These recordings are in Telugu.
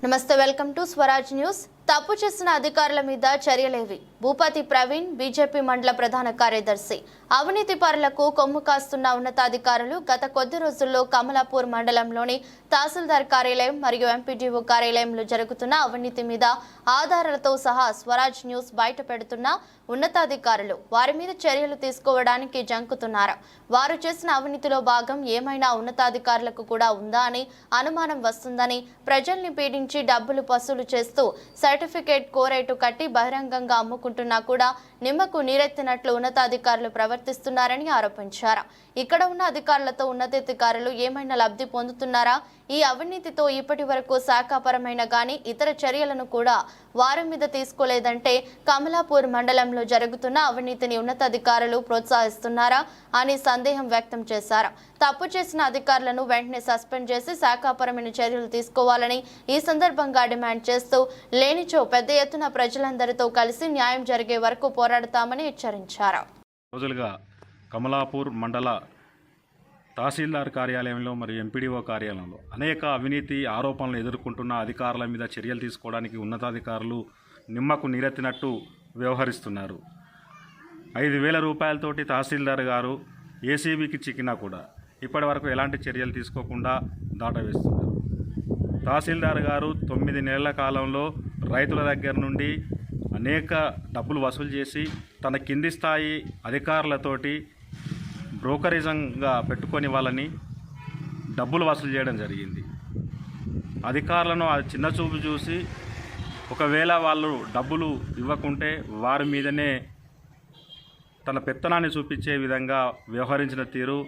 నమస్తే, వెల్కమ్ టు స్వరాజ్ న్యూస్. తప్పు చేసిన అధికారుల మీద చర్యలేవి. భూపతి ప్రవీణ్, బీజేపీ మండల ప్రధాన కార్యదర్శి. అవినీతి పరులకు కొమ్ము కాస్తున్న ఉన్నతాధికారులు గత కొద్ది రోజుల్లో కమలాపూర్ మండలంలోని తహసీల్దార్ కార్యాలయం మరియు ఎంపీడీఓ కార్యాలయంలో జరుగుతున్న అవినీతి మీద ఆధారాలతో సహా స్వరాజ్ న్యూస్ బయట పెడుతున్న ఉన్నతాధికారులు వారి మీద చర్యలు తీసుకోవడానికి జంకుతున్నారు. వారు చేసిన అవినీతిలో భాగం ఏమైనా ఉన్నతాధికారులకు కూడా ఉందా అని అనుమానం వస్తుందని, ప్రజల్ని పీడించి డబ్బులు వసూలు చేస్తూ సర్టిఫికేట్ కోరేటు కట్టి బహిరంగంగా అమ్ముకుంటున్నా కూడా నిమ్మకు నీరెత్తినట్లు ఉన్నతాధికారులు ప్రవర్తిస్తున్నారని ఆరోపించారు. ఇక్కడ ఉన్న అధికారులతో ఉన్నతాధికారులు ఏమైనా లబ్ధి పొందుతున్నారా? ఈ అవినీతితో ఇప్పటి వరకు శాఖాపరమైన గాని ఇతర చర్యలను కూడా వారి మీద తీసుకోలేదంటే కమలాపూర్ మండలంలో జరుగుతున్న అవినీతిని ఉన్నతాధికారులు ప్రోత్సహిస్తున్నారా అని సందేహం వ్యక్తం చేశారు. తప్పు చేసిన అధికారులను వెంటనే సస్పెండ్ చేసి శాఖాపరమైన చర్యలు తీసుకోవాలని ఈ సందర్భంగా డిమాండ్ చేస్తూ లేనిచో పెద్ద ఎత్తున ప్రజలందరితో కలిసి న్యాయం జరిగే వరకు పోరాడతామని హెచ్చరించారు. రోజులుగా కమలాపూర్ మండల తహసీల్దార్ కార్యాలయంలో మరియు ఎంపీడీఓ కార్యాలయంలో అనేక అవినీతి ఆరోపణలు ఎదుర్కొంటున్న అధికారుల మీద చర్యలు తీసుకోవడానికి ఉన్నతాధికారులు నిమ్మకు నీరెత్తినట్టు వ్యవహరిస్తున్నారు. 5,000 రూపాయలతోటి తహసీల్దార్ గారు ఏసీబీకి చిక్కినా కూడా ఇప్పటి వరకు ఎలాంటి చర్యలు తీసుకోకుండా దాటవేస్తున్నారు. తహసీల్దార్ గారు 9 నెలల కాలంలో రైతుల దగ్గర నుండి అనేక డబ్బులు వసూలు చేసి తన కింది స్థాయి అధికారులతోటి బ్రోకరిజంగా పెట్టుకొని వాళ్ళని డబ్బులు వసూలు చేయడం జరిగింది. అధికారులను ఆ చిన్న చూపు చూసి ఒకవేళ వాళ్ళు డబ్బులు ఇవ్వకుంటే వారి మీదనే తన పెత్తనాన్ని చూపించే విధంగా వ్యవహరించిన తీరు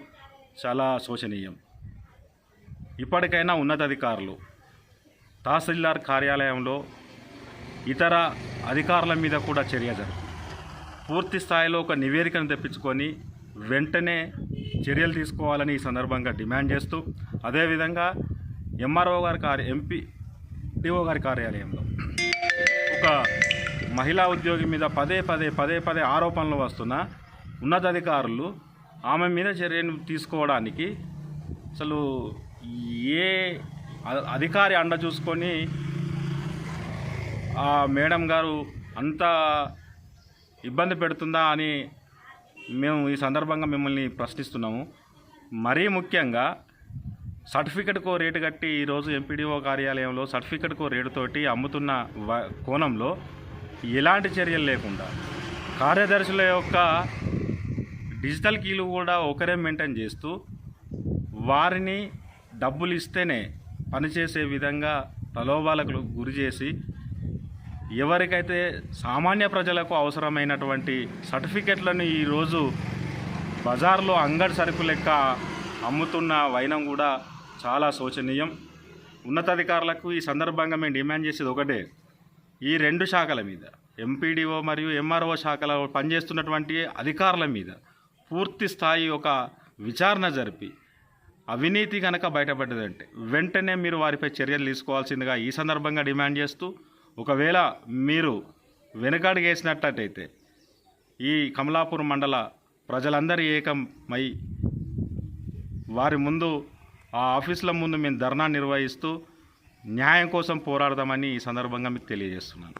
చాలా శోచనీయం. ఇప్పటికైనా ఉన్నతాధికారులు తహసీల్దార్ కార్యాలయంలో ఇతర అధికారుల మీద కూడా చర్య జరుపు పూర్తి స్థాయిలో ఒక నివేదికను తెప్పించుకొని వెంటనే చర్యలు తీసుకోవాలని ఈ సందర్భంగా డిమాండ్ చేస్తూ, అదేవిధంగా ఎంఆర్ఓ గారి ఎంపీడీఓ గారి కార్యాలయంలో ఒక మహిళా ఉద్యోగి మీద పదే పదే ఆరోపణలు వస్తున్న ఉన్నతాధికారులు ఆమె మీద చర్యను తీసుకోవడానికి అసలు ఏ అధికారి అండ చూసుకొని ఆ మేడం గారు అంత ఇబ్బంది పెడుతుందా అని మేము ఈ సందర్భంగా మిమ్మల్ని ప్రశ్నిస్తున్నాము. మరీ ముఖ్యంగా సర్టిఫికెట్కో రేటు కట్టి ఈరోజు ఎంపీడీఓ కార్యాలయంలో సర్టిఫికెట్కో రేటుతోటి అమ్ముతున్న కోణంలో ఎలాంటి చర్యలు లేకుండా కార్యదర్శుల యొక్క డిజిటల్ కీలు కూడా ఒకరే మెయింటైన్ చేస్తూ వారిని డబ్బులు ఇస్తేనే పనిచేసే విధంగా ప్రలోభాలకు గురి చేసి ఎవరికైతే సామాన్య ప్రజలకు అవసరమైనటువంటి సర్టిఫికెట్లను ఈరోజు బజార్లో అంగడి సరుకు లెక్క అమ్ముతున్న వైనం కూడా చాలా శోచనీయం. ఉన్నతాధికారులకు ఈ సందర్భంగా మేము డిమాండ్ చేసేది ఒకటే, ఈ 2 శాఖల మీద ఎంపీడీఓ మరియు ఎంఆర్ఓ శాఖలో పనిచేస్తున్నటువంటి అధికారుల మీద పూర్తి స్థాయి ఒక విచారణ జరిపి అవినీతి కనుక బయటపడ్డదంటే వెంటనే మీరు వారిపై చర్యలు తీసుకోవాల్సిందిగా ఈ సందర్భంగా డిమాండ్ చేస్తూ, ఒకవేళ మీరు వెనుకడుగేసినట్టయితే ఈ కమలాపూర్ మండల ప్రజలందరూ ఏకమై వారి ముందు ఆ ఆఫీసుల ముందు మేము ధర్నా నిర్వహిస్తూ న్యాయం కోసం పోరాడదామని ఈ సందర్భంగా మీకు తెలియజేస్తున్నాను.